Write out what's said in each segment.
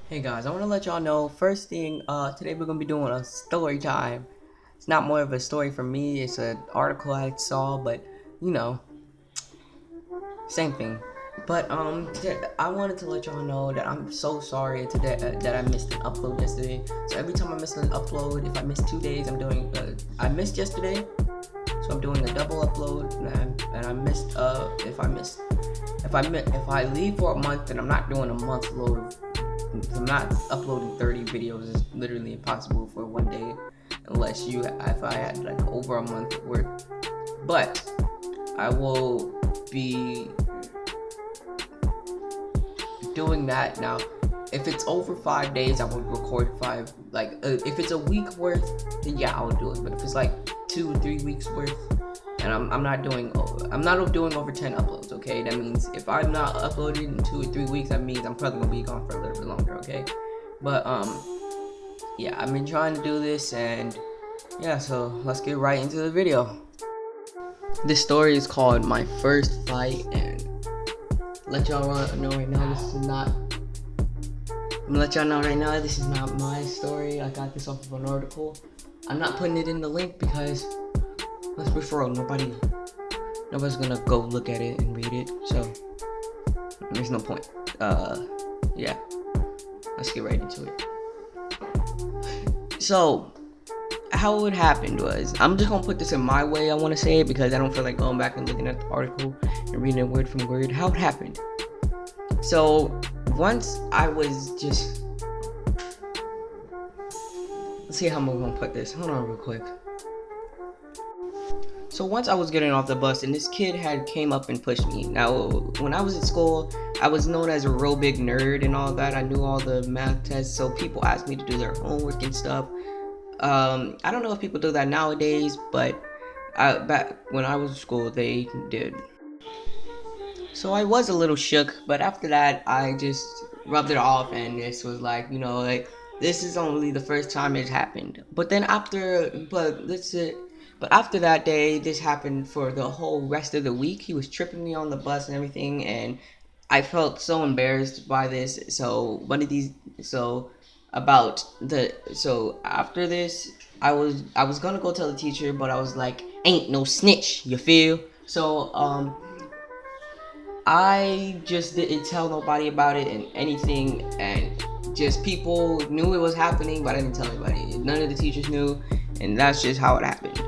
Hey guys, I want to let y'all know, first thing, today we're going to be doing a story time. It's not more of a story for me, it's an article I saw, but, you know, same thing. But, I wanted to let y'all know that I'm so sorry today that I missed an upload yesterday. So every time I miss an upload, if I miss 2 days, I missed yesterday, so I'm doing a double upload, and I missed, if I leave for a month, then I'm not doing a month load. I'm not uploading 30 videos. Is literally impossible for one day, unless if I had like over a month worth. But I will be doing that now. If it's over 5 days, I will record five. If it's a week worth, then yeah, I'll do it. But if it's like 2 or 3 weeks worth, and I'm not doing over 10 uploads. Okay, that means if I'm not uploading in 2 or 3 weeks, that means I'm probably gonna be gone for a little bit longer. Okay, but yeah, I've been trying to do this, and yeah, so let's get right into the video. This story is called My First Fight, and let y'all know right now, this is not. I'm gonna let y'all know right now, this is not my story. I got this off of an article. I'm not putting it in the link because, let's be for real, nobody's gonna go look at it and read it, so there's no point. Yeah, let's get right into it. So, how it happened was, I'm just gonna put this in my way, I wanna say it, because I don't feel like going back and looking at the article and reading it word from word. How it happened. So, once I was just, let's see how I'm gonna put this. Hold on real quick. So once I was getting off the bus, and this kid had came up and pushed me. Now, when I was at school, I was known as a real big nerd and all that. I knew all the math tests, so people asked me to do their homework and stuff. I don't know if people do that nowadays, but back when I was in school, they did. So I was a little shook, but after that, I just rubbed it off, and this was like, like, this is only the first time it happened. But after that day, this happened for the whole rest of the week. He was tripping me on the bus and everything, and I felt so embarrassed by this. So one of these, so so after this, I was gonna go tell the teacher, but I was like, ain't no snitch, you feel? So I just didn't tell nobody about it and anything, and just people knew it was happening, but I didn't tell anybody. None of the teachers knew, and that's just how it happened.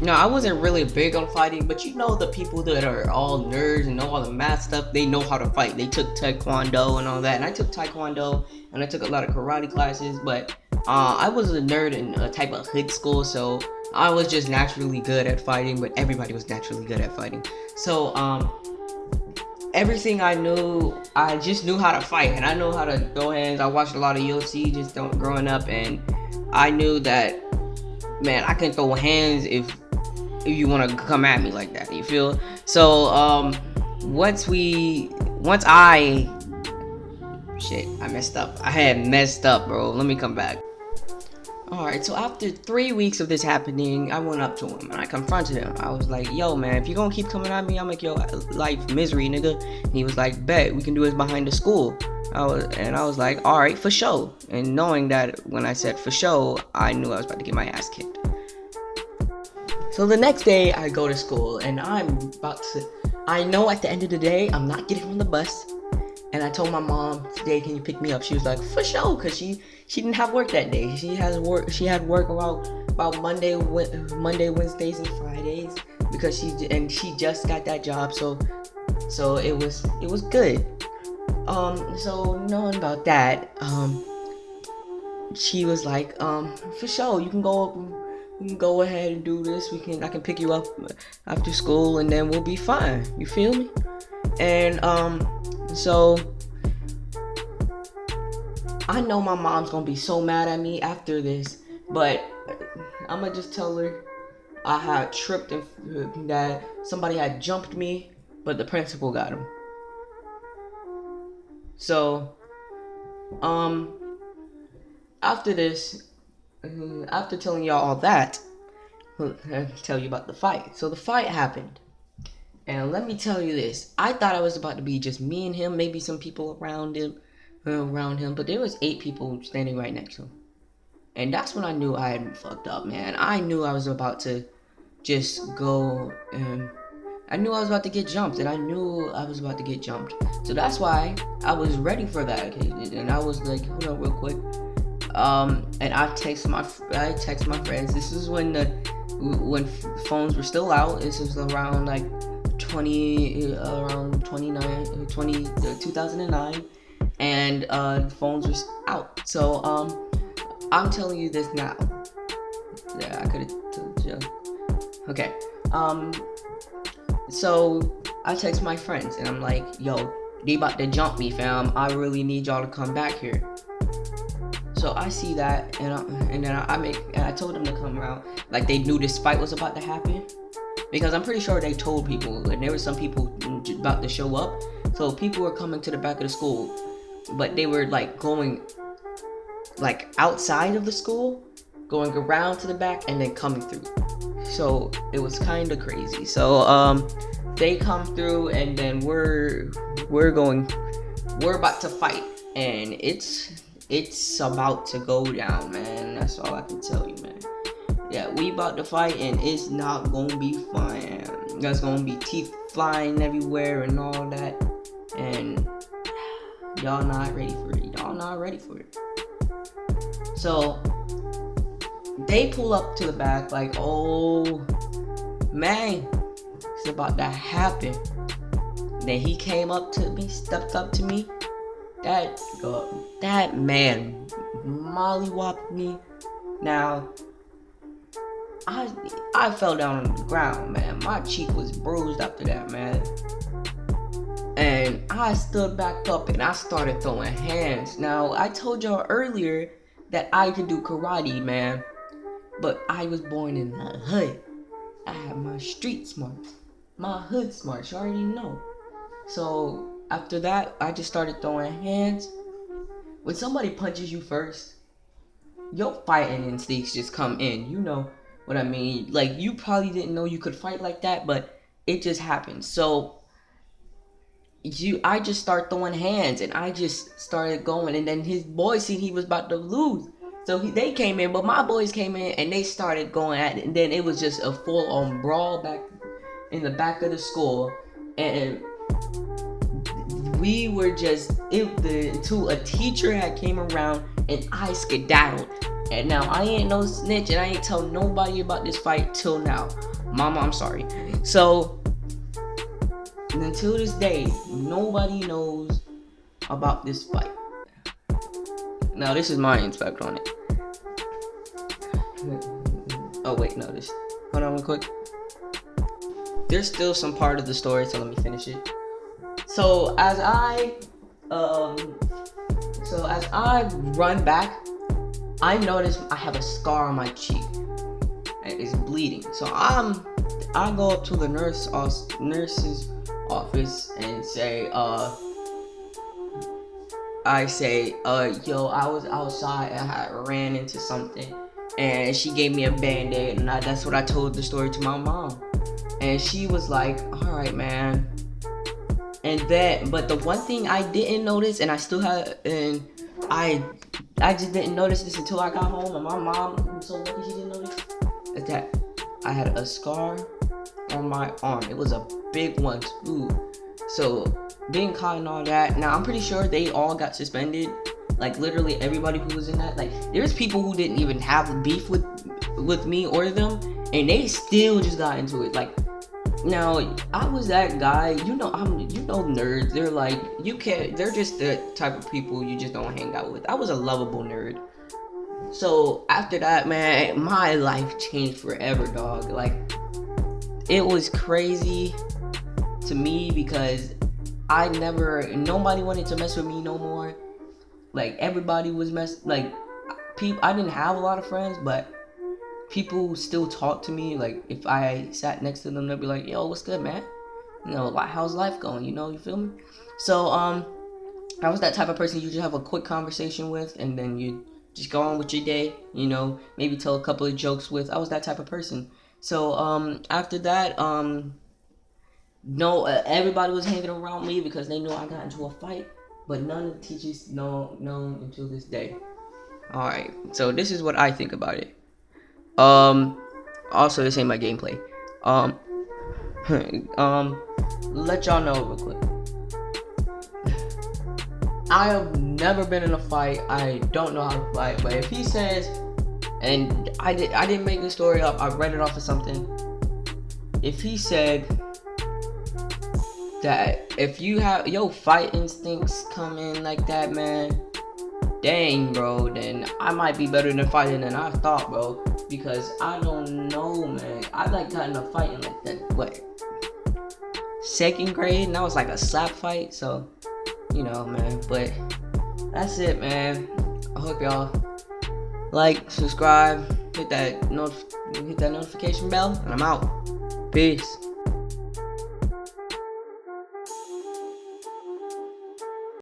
No, I wasn't really big on fighting, but the people that are all nerds and know all the math stuff, they know how to fight. They took taekwondo and all that, and I took taekwondo, and I took a lot of karate classes, but I was a nerd in a type of hood school, so I was just naturally good at fighting, but everybody was naturally good at fighting. So, everything I knew, I just knew how to fight, and I know how to throw hands. I watched a lot of UFC growing up, and I knew that, man, I can throw hands if you want to come at me like that, you feel? So once I shit, I messed up. I had messed up, bro. Let me come back. Alright, so after 3 weeks of this happening, I went up to him and I confronted him. I was like, yo, man, if you gonna keep coming at me, I'll make your life misery, nigga. And he was like, bet, we can do this behind the school. I was like, alright, for sure. And knowing that when I said for sure, I knew I was about to get my ass kicked. So the next day, I go to school, and I know at the end of the day, I'm not getting on the bus. And I told my mom, today, can you pick me up? She was like, for sure, because she didn't have work that day. She had work about Monday, Wednesdays, and Fridays, because she just got that job, so it was good. So knowing about that, she was like, for sure, you can go ahead and do this. I can pick you up after school, and then we'll be fine. You feel me? And so I know my mom's gonna be so mad at me after this, but I'm gonna just tell her I had tripped and that somebody had jumped me, but the principal got him. So after this, after telling y'all all that, I'll tell you about the fight. So the fight happened. And let me tell you this. I thought I was about to be just me and him, maybe some people around him. around him, but there was 8 people standing right next to him. And that's when I knew I had fucked up, man. I knew I was about to just go and I knew I was about to get jumped, and I knew I was about to get jumped. So that's why I was ready for that occasion, and I was like, hold on real quick. And I text my friends. This is when phones were still out. This was around like 2009, and phones were out. So I'm telling you this now. Yeah, I could have told you. Okay. So I text my friends and I'm like, yo, they about to jump me, fam. I really need y'all to come back here. So I see that, and then I told them to come around. Like, they knew this fight was about to happen, because I'm pretty sure they told people, and there were some people about to show up. So people were coming to the back of the school, but they were like going like outside of the school, going around to the back, and then coming through. So it was kind of crazy. So they come through, and then we're about to fight, and it's about to go down, man. That's all I can tell you, man. Yeah, we about to fight, and it's not gonna be fun. There's gonna be teeth flying everywhere and all that, and y'all not ready for it. Y'all not ready for it. So they pull up to the back like, oh man, it's about to happen. Then he came up to me, stepped up to me. That man mollywopped me. Now, I fell down on the ground, man. My cheek was bruised after that, man. And I stood back up and I started throwing hands. Now, I told y'all earlier that I could do karate, man. But I was born in the hood. I had my street smarts, my hood smarts. You already know. So after that, I just started throwing hands. When somebody punches you first, your fighting instincts just come in. You know what I mean? Like, you probably didn't know you could fight like that, but it just happened. So I just started throwing hands, and I just started going. And then his boys seen he was about to lose, so they came in. But my boys came in, and they started going at it. And then it was just a full-on brawl back in the back of the school, and we were just until a teacher had came around and I skedaddled. And now I ain't no snitch, and I ain't tell nobody about this fight till now. Mama, I'm sorry. So until this day, nobody knows about this fight. Now this is my inspect on it. Oh wait, no, this. Hold on real quick. There's still some part of the story, so let me finish it. So as I run back, I notice I have a scar on my cheek and it's bleeding. So I go up to the nurse's office and say, yo, I was outside and I ran into something, and she gave me a band-aid, and that's what I told the story to my mom, and she was like, all right, man. And then, but the one thing I didn't notice, and I still had, and I just didn't notice this until I got home, and my mom, I'm so lucky she didn't notice, is that I had a scar on my arm. It was a big one too. So being caught and all that. Now I'm pretty sure they all got suspended. Like literally everybody who was in that. Like there's people who didn't even have beef with me or them, and they still just got into it. Like, now I was that guy. You know nerds. They're like, you can't. They're just the type of people you just don't hang out with. I was a lovable nerd. So after that, man, my life changed forever, dog. Like, it was crazy to me because nobody wanted to mess with me no more. Like, everybody was I didn't have a lot of friends, but people still talk to me. Like, if I sat next to them, they'll be like, yo, what's good, man? You know, how's life going? You feel me? So, I was that type of person you just have a quick conversation with, and then you just go on with your day, maybe tell a couple of jokes with. I was that type of person. So, after that, everybody was hanging around me because they knew I got into a fight. but none of the teachers know until this day. All right, so this is what I think about it. Also, this ain't my gameplay. Let y'all know real quick. I have never been in a fight. I don't know how to fight. But if he says, and I didn't make this story up. I read it off of something. If he said that if you have your fight instincts come in like that, man, dang, bro, then I might be better than fighting than I thought, bro. Because I don't know, man. I like got in a fighting like that. What? 2nd grade, and that was like a slap fight. So, you know, man. But that's it, man. I hope y'all like, subscribe, hit that notification bell, and I'm out. Peace.